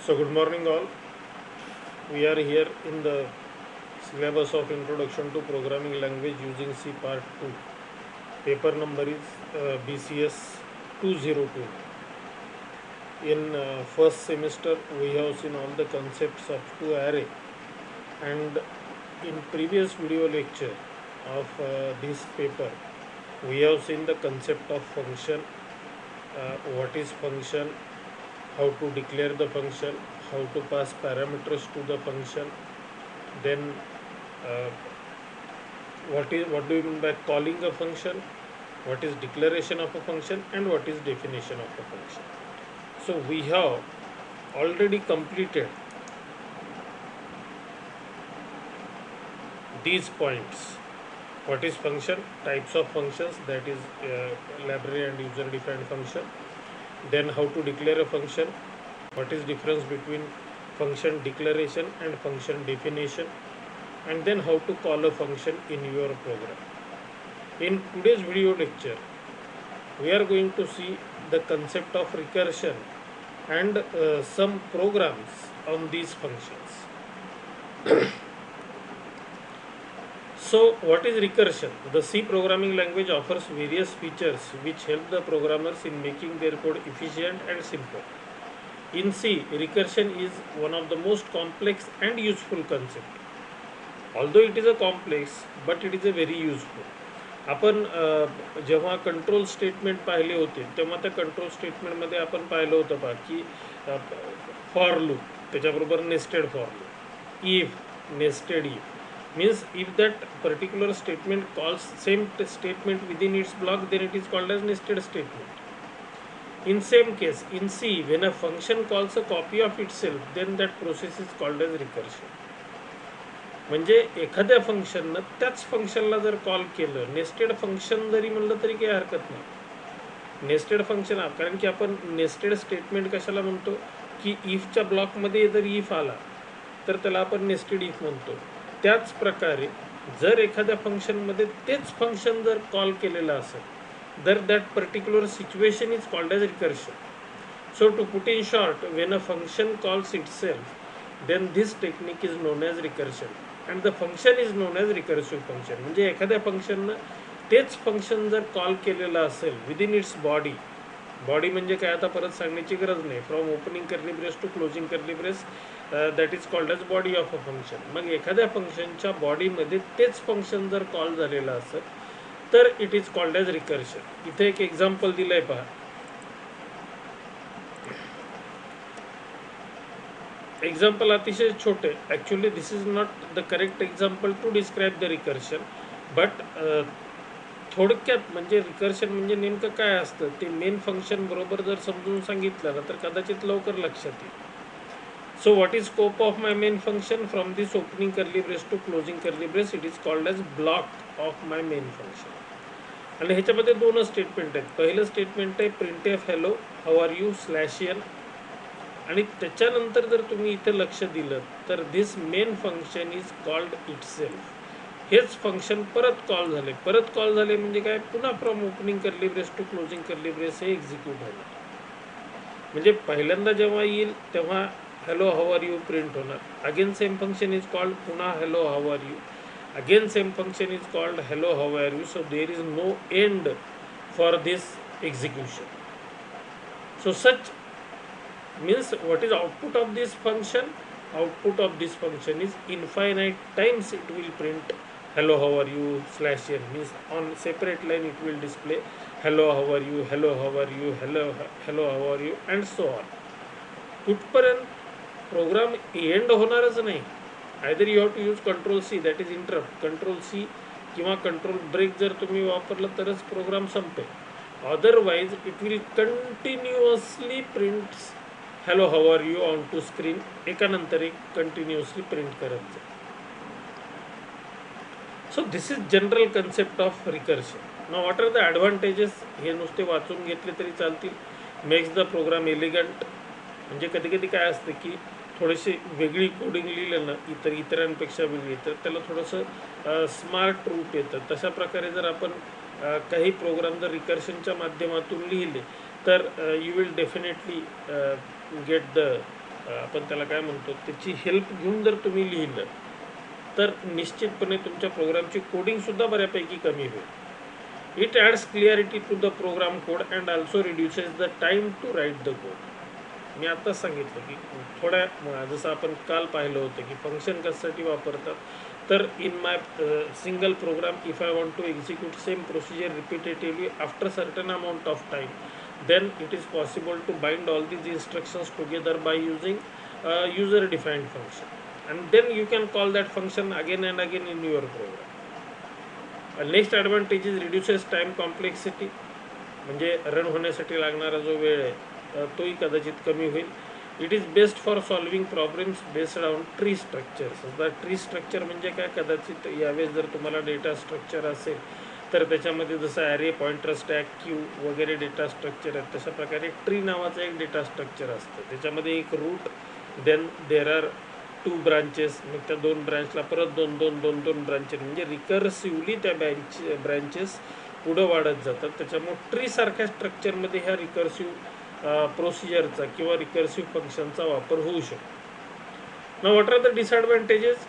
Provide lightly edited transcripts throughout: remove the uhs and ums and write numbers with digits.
So good morning all. We are here in the syllabus of Introduction to Programming Language using C Part 2. Paper number is BCS 202. In first semester we have seen all the concepts up to array, and in previous video lecture of this paper we have seen the concept of function, what is function, how to declare the function, how to pass parameters to the function, then uh, what do you mean by calling a function, what is declaration of a function, and what is definition of a function. So we have already completed these points. What is function, types of functions, that is library and user defined function, then how to declare a function, what is difference between function declaration and function definition, and then how to call a function in your program. In today's video lecture we are going to see the concept of recursion and some programs on these functions. So what is recursion? The C programming language offers various features which help the programmers in making their code efficient and simple. In C, recursion is one of the most complex and useful concept. Although it is a complex, but it is a very useful. आपण जेव्हा control statement पाहिले होते तेव्हा त्या control स्टेटमेंटमध्ये आपण पाहिलं होतं पहा की फॉर लूप त्याच्याबरोबर nested for loop, if nested if means if that particular statement calls same statement within its block, then it is called as nested statement. In same case, in C, when a function calls a copy of itself, then that process is called as recursion. म्हणजे एखाद्या फंक्शननं त्याच फंक्शनला जर call केलं, nested function जरी म्हणलं तरी काही हरकत नाही. नेस्टेड फंक्शन कारण की आपण नेस्टेड स्टेटमेंट कशाला म्हणतो की इफच्या ब्लॉकमध्ये जर इफ आला तर त्याला आपण नेस्टेड इफ म्हणतो. त्याच प्रकारे जर एखाद्या फंक्शनमध्ये तेच फंक्शन जर कॉल केलेलं असेल तर that particular situation is called as recursion. So to put in short, when a function calls itself then this technique is known as recursion and the function is known as recursive function. म्हणजे एखाद्या फंक्शननं तेच function जर call केलेलं असेल within its body, body म्हणजे काय आता परत सांगण्याची गरज नाही, from opening curly brace to closing curly brace, that is called as body of a function. मग एखाद्या फंक्शनच्या बॉडीमध्ये तेच फंक्शन जर कॉल झालेलं असेल तर it is called as recursion. इथे एक एक्झाम्पल दिलं आहे पहा. एक्झाम्पल अतिशय छोटे, actually this is not the correct example to describe the recursion, but थोडक्यात म्हणजे रिकर्शन म्हणजे नेमकं काय असतं ते मेन फंक्शन बरोबर जर समजून सांगितलं ना तर कदाचित लवकर लक्षात येईल. So what is scope of my main function? From this opening curly brace to closing curly brace, it is called as block of my main function. आणि ह्याच्यामध्ये दोन स्टेटमेंट आहेत. पहिलं स्टेटमेंट आहे printf hello how are you /n, आणि त्याच्यानंतर जर तुम्ही इथे लक्ष दिलं तर this main function is called itself. हेच फंक्शन परत कॉल झाले म्हणजे काय, पुन्हा from opening curly brace to closing curly brace हे एक्झिक्यूट होणार. म्हणजे पहिल्यांदा जेव्हा येईल तेव्हा hello how are you print होणार. Again same function is called पुन्हा hello how are you, again same function is called hello how are you. So there is no end for this execution. So such means what is output of this function? Output of this function is infinite times it will print hello how are you /n, means on separate line it will display hello how are you, hello how are you, hello how are you, and so on. कुठपर्यंत program end होणारच नाही. Either you have to use control C, that is interrupt, control C किंवा control break जर तुम्ही वापरलं तरच program संपेल. Otherwise it will continuously prints hello how are you on to screen, एकानंतर एक कंटिन्युअसली प्रिंट करत जाईल. So this is general concept of recursion. Now what are the advantages? हे नुसते वाचून घेतले तरी चालतील. मेक्स द प्रोग्राम एलिगंट, म्हणजे कधी कधी काय असतं की थोडीशी वेगळी कोडिंग लिहिलं ना इतरांपेक्षा वेगळी तर त्याला थोडंसं स्मार्ट रूप येतं. तशा प्रकारे जर आपण काही प्रोग्राम जर रिकर्शनच्या माध्यमातून लिहिले तर you will definitely get the आपण त्याला काय म्हणतो, त्याची हेल्प घेऊन जर तुम्ही लिहिलं तर निश्चितपणे तुमच्या प्रोग्रामची कोडिंगसुद्धा बऱ्यापैकी कमी होईल. It adds clarity to the program code and also reduces the time to write the code. मी आत्ताच सांगितलं की थोड्या जसं आपण काल पाहिलं होतं की फंक्शन कशासाठी वापरतात, तर in my single program if I want to execute same procedure repetitively after certain amount of time, then it is possible to bind all these instructions together by using a user defined function, and then you can call that function again and again in your program. Next advantage is reduces time complexity, म्हणजे run होण्यासाठी लागणारा जो वेळ आहे तोही कदाचित कमी होईल. It is best for solving problems based on tree structures. आता ट्री स्ट्रक्चर म्हणजे काय, कदाचित यावेळेस जर तुम्हाला डेटा स्ट्रक्चर असेल तर त्याच्यामध्ये जसं ॲरे, पॉइंटर, स्टॅक, क्यू वगैरे डेटा स्ट्रक्चर आहेत, तशा प्रकारे ट्री नावाचं एक डेटा स्ट्रक्चर असतं. त्याच्यामध्ये एक root, then there are 2 branches, मग त्या 2 ब्रांचला परत 2 ब्रांचेस, म्हणजे रिकर्सिव्हली त्या ब्रँचेस पुढं वाढत जातात. त्याच्यामुळे ट्रीसारख्या स्ट्रक्चरमध्ये ह्या रिकर्सिव्ह प्रोसिजरचा किंवा रिकर्सिव्ह फंक्शनचा वापर होऊ शकतो. Now what are the disadvantages?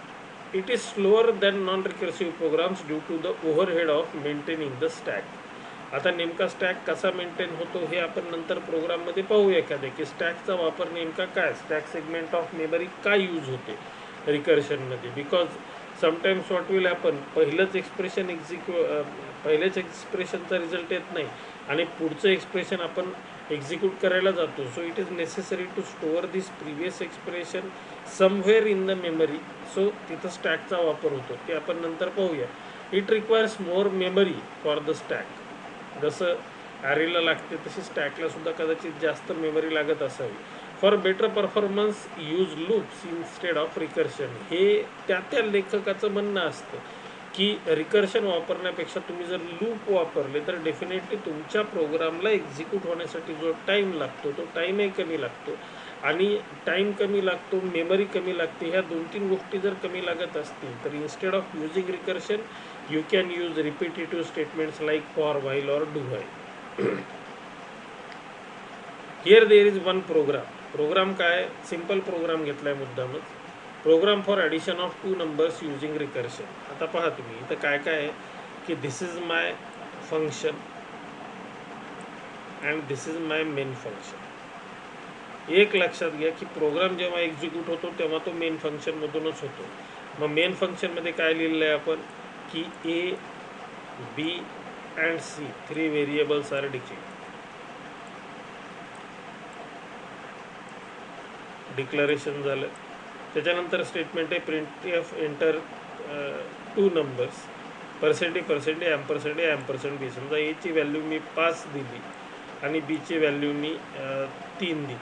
It is slower than non recursive programs due to the overhead of maintaining the stack. आता नेमका स्टॅक कसा मेंटेन होतो हे आपण नंतर प्रोग्राममध्ये पाहू एखाद्या, की स्टॅकचा वापर नेमका काय, स्टॅक सेगमेंट ऑफ मेमरी काय यूज होते रिकर्शनमध्ये. Because sometimes what will happen, पहिल्याच एक्सप्रेशनचा रिझल्ट येत नाही आणि पुढचं एक्सप्रेशन आपण एक्झिक्यूट करायला जातो. So it is necessary to store this previous expression somewhere in the memory. So तिथं स्टॅकचा वापर होतो, ते आपण नंतर पाहूया. It requires more memory for the stack. जसं ॲरेला लागते तशी स्टॅकला सुद्धा कदाचित जास्त मेमरी लागत असावी. For better performance use loops instead of recursion. हे त्या लेखकाचं म्हणणं असतं की रिकर्शन वापरण्यापेक्षा तुम्ही जर लूप वापरले तर डेफिनेटली तुमच्या प्रोग्रामला एक्झिक्यूट होण्यासाठी जो टाईम लागतो तो टाईमही कमी लागतो, आणि टाईम कमी लागतो, मेमरी कमी लागते. ह्या 2-3 गोष्टी जर कमी लागत असतील तर instead of using recursion you can use repetitive statements like for, while or do while. Here there is one program काय, सिम्पल प्रोग्राम घेतला आहे मुद्दामच. Program for addition of 2 numbers using recursion. आता पहा तुम्ही इथं काय काय आहे की this is my function and this is my main function. एक लक्षात घ्या की प्रोग्राम जेव्हा एक्झिक्यूट होतो तेव्हा तो मेन फंक्शनमधूनच होतो. मग मेन फंक्शनमध्ये काय लिहिलेलं आहे आपण की a, b and c 3 variables are declaration झालं. त्याच्यानंतर स्टेटमेंट आहे printf enter 2 numbers, %, ampersand b. समजा एची व्हॅल्यू मी 5 दिली आणि बीची व्हॅल्यू मी 3 दिली.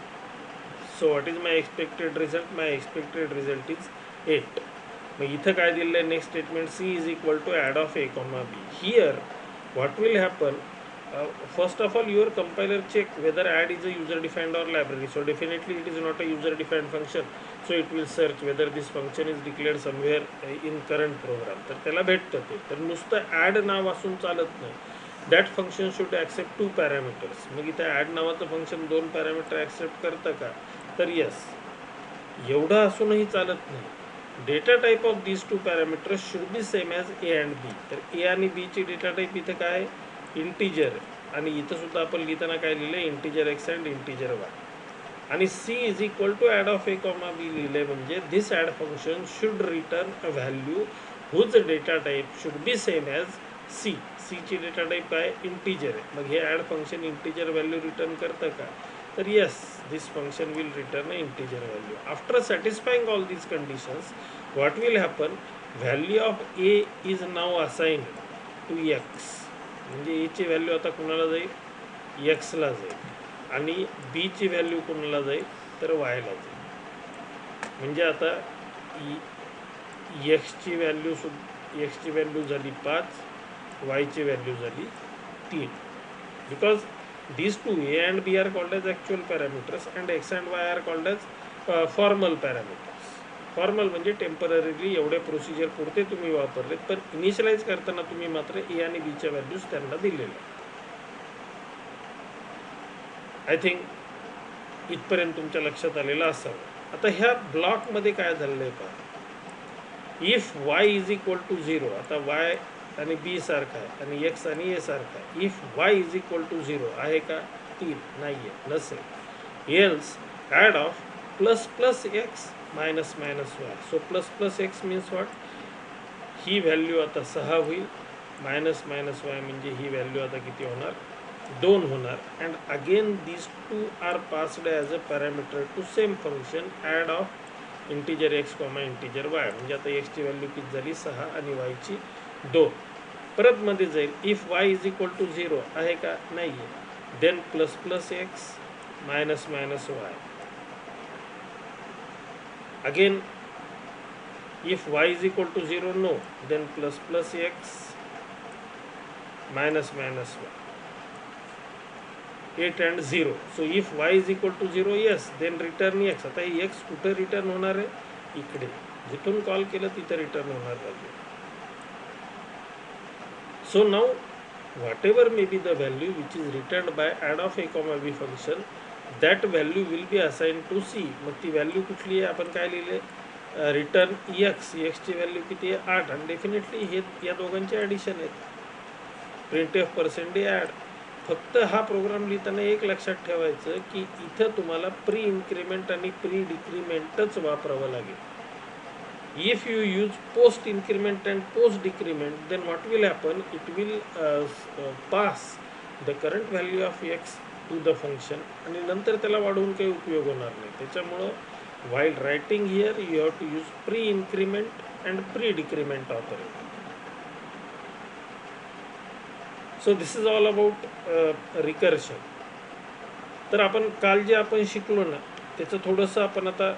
So what is my expected result? My expected result is 8. मग इथं काय दिलेलं आहे next statement, C is equal to add of A comma B. Here what will happen, first of all your compiler check whether add is a user defined or library. So definitely it is not a user defined function, so it will search whether this function is declared somewhere in current program. तर त्याला भेटतं ते. तर नुसतं add नाव असून चालत नाही. That function should accept 2 parameters. मग इथं ॲड नावाचं फंक्शन 2 पॅरामीटर ॲक्सेप्ट करतं का, तर यस. एवढं असूनही चालत नाही. Data type of these 2 parameters should be same as a and b. तर ए आणि बीची डेटा टाईप इथं काय, इंटिजर. आणि इथं सुद्धा आपण लिहिताना काय लिहिलं, integer x and integer y. आणि c is equal to add of A comma b लिहिले म्हणजे this add function should return a value whose data type should be same as c. सीची डेटा टाईप काय, integer आहे. मग हे add function integer value return करतं का, तर yes, this function will return a integer value. After satisfying all these conditions what will happen, value of A is now assigned to X. म्हणजे एची value आता कुणाला जाईल, एक्सला जाईल, आणि बीची व्हॅल्यू कुणाला जाईल, तर वायला जाईल. म्हणजे आता एक्सची व्हॅल्यू झाली 5, वायची व्हॅल्यू झाली 3. Because these two a and b are called as actual parameters and x and y are called as formal parameters. Formal म्हणजे टेम्पररीली एवढ्या प्रोसिजर पुरते तुम्ही वापरलेत, पण इनिशियलाइज करताना तुम्ही मात्र ए आणि बीच्या व्हॅल्यूज त्यांना दिलेल्या. आय थिंक इथपर्यंत तुमच्या लक्षात आलेलं असावं. आता ह्या ब्लॉकमध्ये काय झालेलं आहे पहा, if Y is equal to 0, आता वाय आणि बी सारखा आहे आणि एक्स आणि ए सारखा आहे. If Y is equal to 0 आहे का? 3 नाही आहे, नसेल. Else add of plus plus X minus minus Y. So plus plus X means what, ही व्हॅल्यू आता 6 होईल, मायनस मायनस वाय म्हणजे ही व्हॅल्यू आता किती होणार? 2 होणार. And again these two are passed as a parameter to same function add of integer x comma integer Y. म्हणजे आता एक्सची व्हॅल्यू किती झाली? 6 आणि वायची 2. परत मध्ये जाईल, if Y is equal to 0 आहे का? नाही आहे. Then plus plus X minus minus Y. Again if y is equal to 0, no, then plus plus x minus minus y, 8 and 0. So if y is equal to 0, yes, then return x. आता ही x कुठे return होणार आहे? इकडे, जिथून call केलं तिथे return होणार value. So now whatever may be the value which is returned by add of a comma b function, that value will be assigned to c. मग ती व्हॅल्यू कुठली आहे? आपण काय लिहिले? रिटर्न एक्सची व्हॅल्यू किती आहे? 8. आणि डेफिनेटली हे या दोघांचे ॲडिशन आहेत. Print F percent add. फक्त हा प्रोग्राम लिहिताना एक लक्षात ठेवायचं की इथं तुम्हाला प्री इन्क्रीमेंट आणि प्री डिक्रीमेंटच वापरावं लागेल. If you use post increment and post decrement, then what will happen, it will pass the current value of X to the function आणि नंतर त्याला वाढवून काही उपयोग होणार नाही. त्याच्यामुळं while writing here you have to use pre-increment and pre-decrement operator. So this is all about recursion. तर आपण काल जे आपण शिकलो ना, त्याचं थोडंसं आपण आता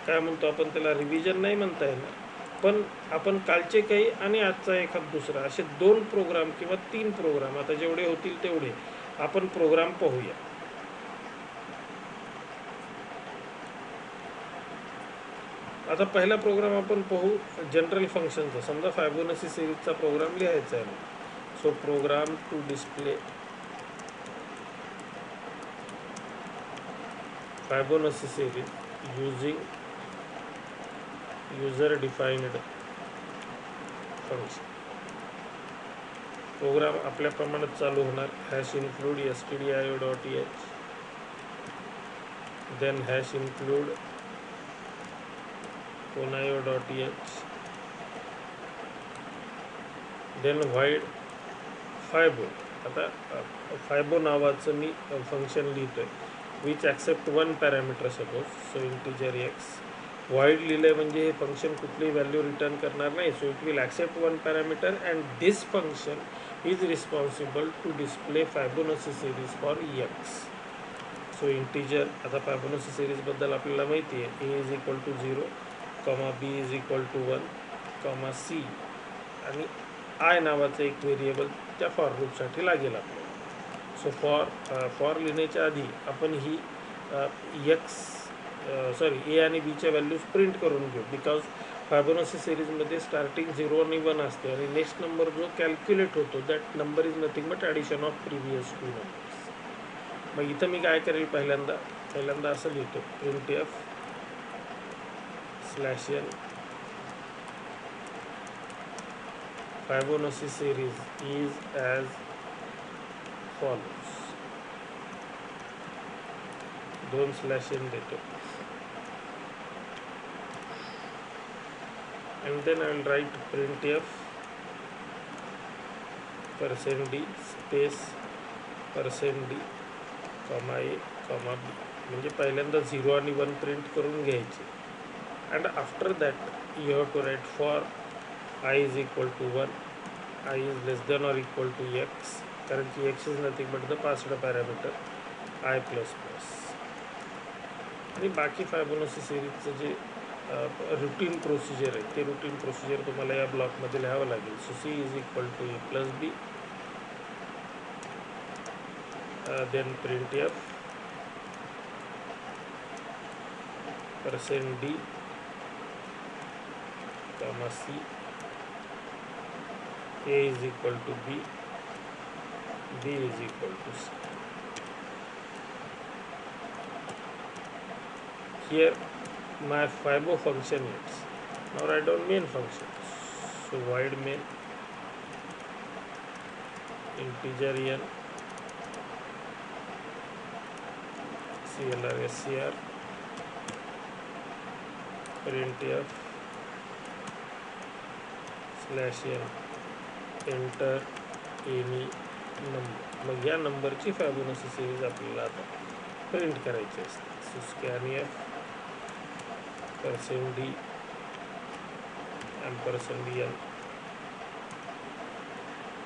काय म्हणतो आपण त्याला, रिव्हिजन नाही म्हणता येणार, पण आपण कालचे काही आणि आजचा एखाद दुसरा असे 2 प्रोग्राम किंवा 3 प्रोग्राम, आता जेवढे होतील तेवढे आपण प्रोग्राम पाहूया. आता पहिला प्रोग्राम आपण पाहू जनरल फंक्शनचा. समजा फायबोनाची सिरीजचा प्रोग्राम लिहायचा आहे. So program to display Fibonacci series using user defined function. Program आपल्या प्रमाणात चालू होणार. Hash include stdio.h, then hash include conaio.h, then void fibo. आता फायबो नावाचं मी फंक्शन लिहितोय which accept 1 parameter suppose. So integer x. Void लिहिलंय म्हणजे हे फंक्शन कुठली व्हॅल्यू रिटर्न करणार नाही. So it will accept 1 parameter and this function is responsible to display Fibonacci series for x. So integer, आता फायबोनाची सिरीजबद्दल आपल्याला माहिती आहे, a is equal to 0, comma b is equal to 1, comma c आणि i नावाचं एक variable त्या for लूपसाठी लागेल आपल्याला. सो फॉर लिहिण्याच्या आधी आपण ही ए आणि बीच्या व्हॅल्यूज प्रिंट करून घेऊ. बिकॉज फायबोनाची सिरीजमध्ये स्टार्टिंग 0 आणि 1 असते आणि नेक्स्ट नंबर जो कॅल्क्युलेट होतो that number is nothing but addition of previous 2 numbers. मग इथं मी काय करेल, पहिल्यांदा असं लिहितो, print F /n Fibonacci series is as follows. 2/n देतो and then I will write printf %d space %d, comma a, comma b. म्हणजे पहिल्यांदा 0 आणि 1 प्रिंट करून घ्यायचे. and after that you have to write for I is equal to 1, I is less than or equal to x, कारण की x is nothing but the passed parameter I plus plus. आणि बाकी फायबोनाची सिरीजचं जे routine procedure आहे ते routine procedure तुम्हाला या ब्लॉकमध्ये लिहावं लागेल. So C is equal to A plus B, then print F %d, comma c, a is equal to b, b is equal to c. here my Fibo function is. Now write down main function. So void main integer n clr scr printf /n enter any number. मग या नंबरची फॅबोनसी series आपल्याला आता print करायची असते. So scanf %d %n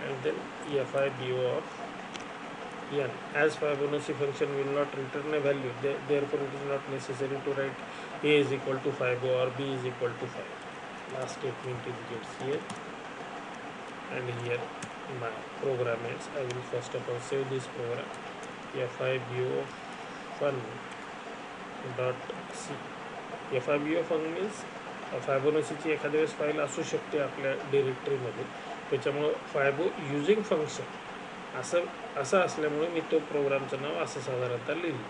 and then fibo of n. As Fibonacci function will not return a value, therefore it is not necessary to write a is equal to fibo or b is equal to 5. Last statement is gets here, and here my program is. I will first of all save this program. fibo fun dot c. fibo fun means फायबोनसीची एखाद्या वेळेस file असू शकते आपल्या डिरेक्टरीमध्ये, त्याच्यामुळं फायबो using function असं असल्यामुळे मी तो प्रोग्रामचं नाव असं साधारणतः लिहिलं.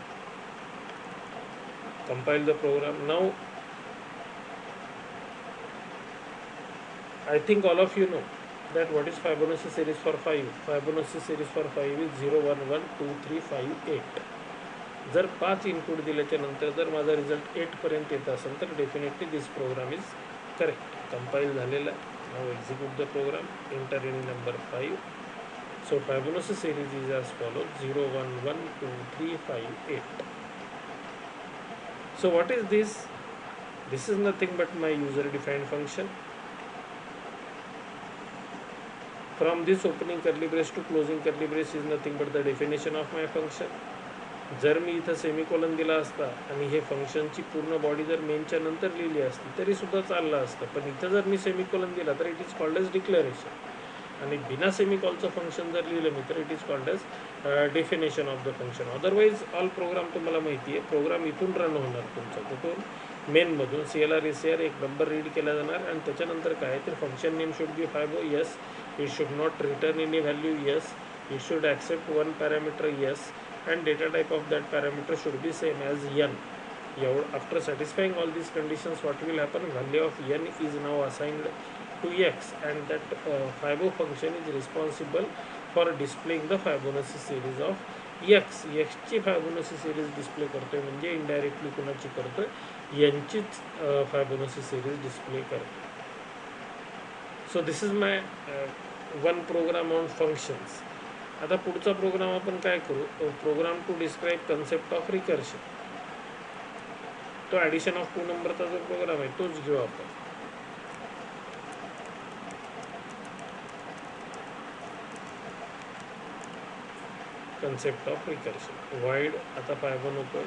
Compile the program. Now I think all of you know that what is Fibonacci series for 5. Fibonacci series for 5 is 0 1 1 2 3 5 8. जर 5 इनपुट दिल्याच्या नंतर जर माझा रिझल्ट 8 पर्यंत येत असेल तर definitely this program is correct. Compile झालेला. नाव execute the program. Enter any number 5. So Fibonacci series is as follows: 0 1 1 2 3 5 8. So what is this? This is nothing but my user defined function. From this opening curly brace to closing curly brace is nothing but the definition of my function. जर मी इथं semicolon दिला असता आणि हे फंक्शनची पूर्ण body जर मेनच्या नंतर लिहिली असती तरी सुद्धा चाललं असतं, पण इथं जर मी सेमिकोलन दिला तर it is called as declaration, आणि बिना सेमिकॉलचं फंक्शन जर लिहिलं मी तर it is called as definition of the function. Otherwise all program तुम्हाला माहिती आहे, प्रोग्राम इथून रन होणार तुमचा. कुठून? मेनमधून CLR SCR एक नंबर रीड केला जाणार आणि त्याच्यानंतर काय तर function name should be fibo. Yes. It should not return any value. Yes. It should accept one parameter. Yes. And data type of that parameter should be same as n. After satisfying all these conditions, what will happen? Value of n is now assigned to x, and that Fibo function is responsible for displaying the Fibonacci series of x. x ची Fibonacci series display करतोय, म्हणजे indirectly कुणाची करतोय? n चीच Fibonacci series display करतोय. So this is my one program on functions. आता पुढचा programme आपण काय करू? Program to describe concept of recursion. तो ॲडिशन ऑफ 2 नंबरचा जो प्रोग्राम आहे तोच घेऊ आपण. Concept of recursion. वाईड आता फायबो नको,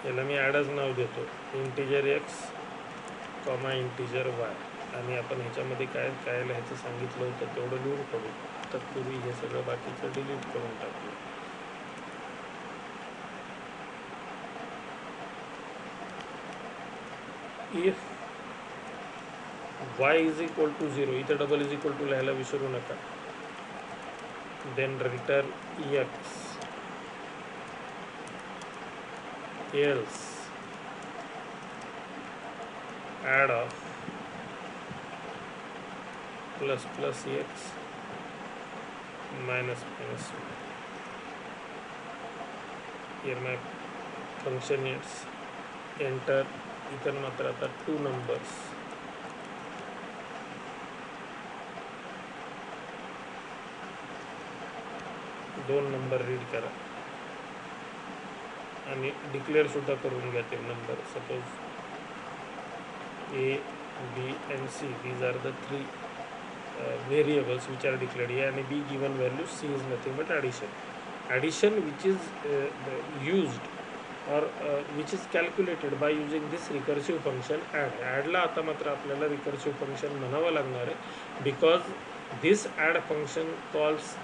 याला मी ॲडच नाव देतो integer x comma integer y, आणि आपण ह्याच्यामध्ये काय काय लिहायचं सांगितलं होतं तेवढं लिहून करू. तत्पूर्वी हे सगळं बाकीचं डिलीट करून टाकू. If y is equal to 0, इथं डबल इज इक्वल टू लिहायला विसरू नका. Then return x else add of plus plus x minus minus. Here my function is enter. इथं मात्र आता 2 numbers. दोन नंबर रीड करा आणि डिक्लेअर सुद्धा करून घ्या ते number. Suppose A, B and C, these are the 3 variables which are declared. A and B given values, C is nothing but addition. Addition which is used or which is calculated by using this recursive function add. Add ला आता मात्र आपल्याला recursive function म्हणावं लागणार आहे, because this add function calls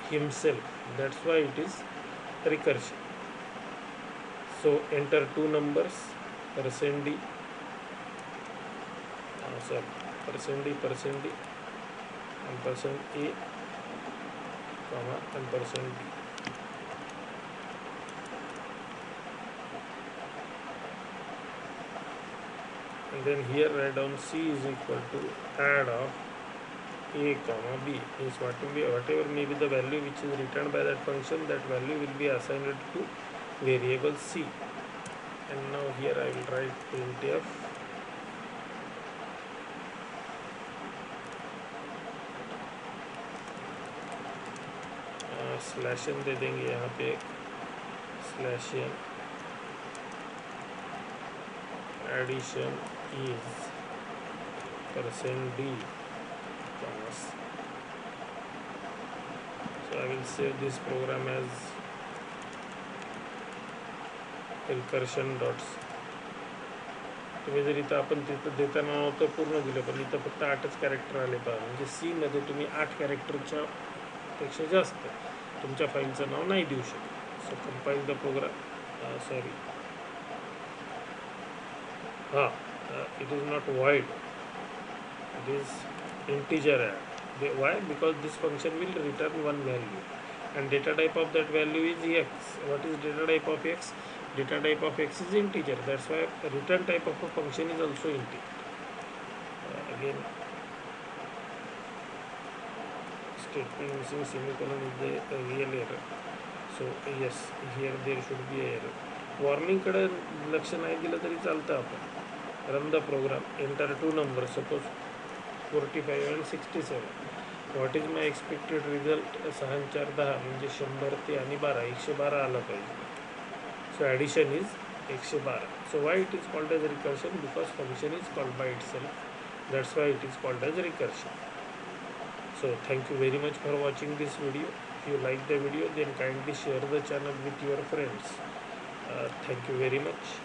himself, that's why it is recursion. So enter 2 numbers, %d, %d and %a comma and %b. Then here write down C is equal to add of a comma b, means whatever may be the value which is returned by that function, that value will be assigned to variable C. And now here I will write printf slash n दे देंगे यहाँ पे, slash n addition is %d commas. So I will save this program as recursion dots. तुम्ही जर इथं आपण तिथं देताना नव्हतं पूर्ण दिलं, पण इथं फक्त 8च कॅरेक्टर आले पहा, म्हणजे सी मध्ये तुम्ही 8 कॅरेक्टरच्या पेक्षा जास्त तुमच्या फाईलचं नाव नाही देऊ शकत. So compile the program, sorry, हां, it is not void, it is integer add. Why? Because this function will return one value and data type of that value is x. What is data type of x? Data type of x is integer. That's why return type of a function is also integer. Again, statement missing semicolon is the real error. So yes, here there should be a error. Warning कडे लक्ष नाही दिलं तरी चालतं. आपण run the program, enter two numbers, suppose 45 and 67. What is my expected result? 6 and 4 10, म्हणजे 100 ते आणि 12 112 आला पाहिजे. So addition is 112. So why it is called as recursion? Because function is called by itself. That's why it is called as recursion. So thank you very much for watching this video. If you like the video, then kindly share the channel with your friends. Thank you very much.